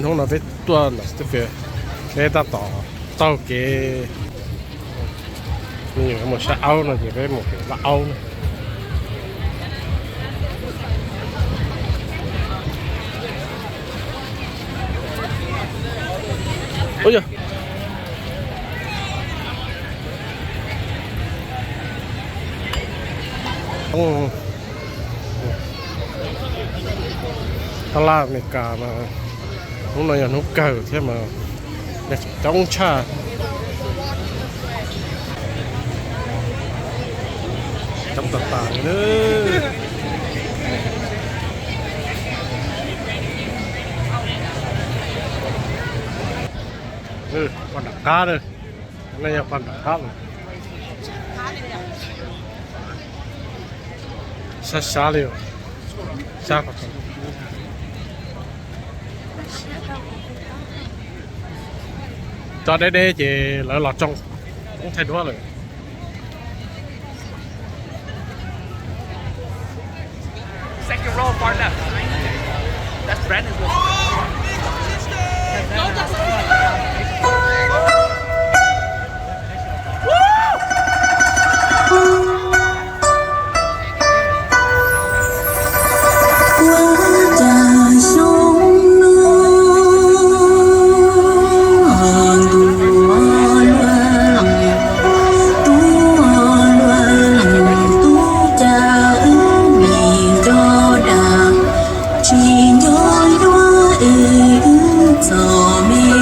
không là phải tuần là cái ta tao cái nhiều cái một cái áo này thì cái một cái áo này. Ôi giời. Ta la này cả mà hôm nay nó cờ thế mà để trong trà trong tạt tạt nữa. Con đặc cá đây, này là con đặc cá rồi. Xa liều, xa thật. Cho đây chị lỡ lọt trong cũng thay đũa rồi. Second row, partner. That's Brandon. Chỉ nhói đóa ê ư gió mê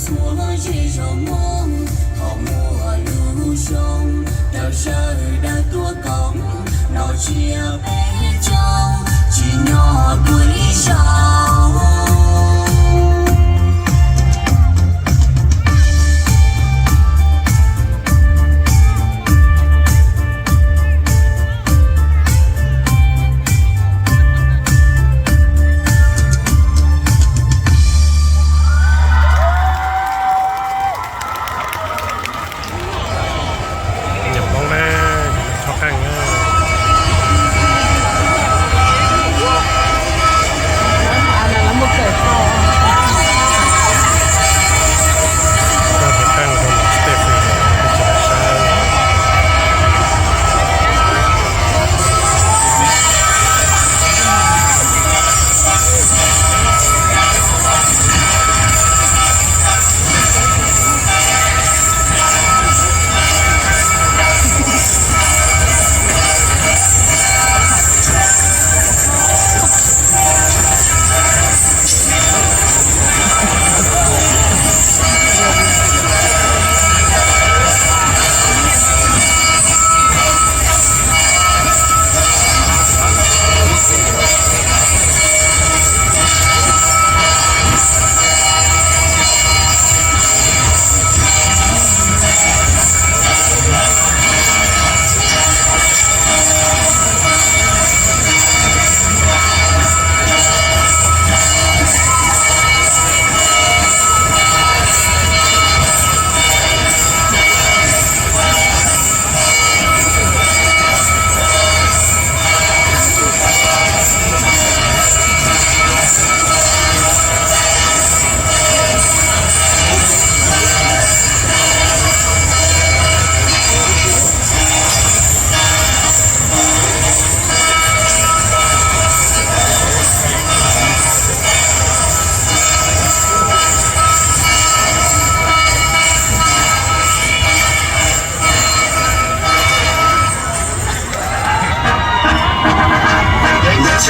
昨日有梦，泡沫路上的事儿的多高，老街北郊，只那对手。nhập bóng ra khó khăn á. Rất là căng của một Steffi cái chợ xa.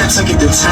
Took it to 10.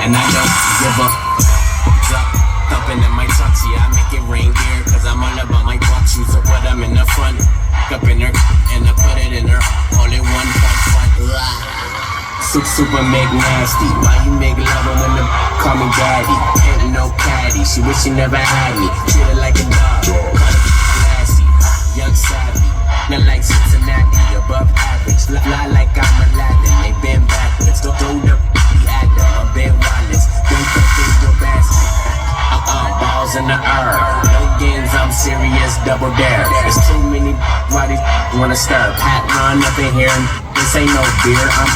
And I don't give up. Thumping in my tuxie, I make it rain gear. Cause I'm all about my bucks. You so put them in the front. Up in her, and I put it in her. Only one punch. Super make nasty. Why you make love when women call me daddy? Ain't no caddy. She wish she never had me. Treat her like a dog. Classy, young savvy. Not like Cincinnati, above average. Lie like I'm Aladdin. They been backwards. Don't up the actor. I'm Ben Wallace. Don't come in your basket. Balls in the air. No games, I'm serious. Double dare. There's too many bodies wanna stir. Pat run up in here. This ain't no beer. I'm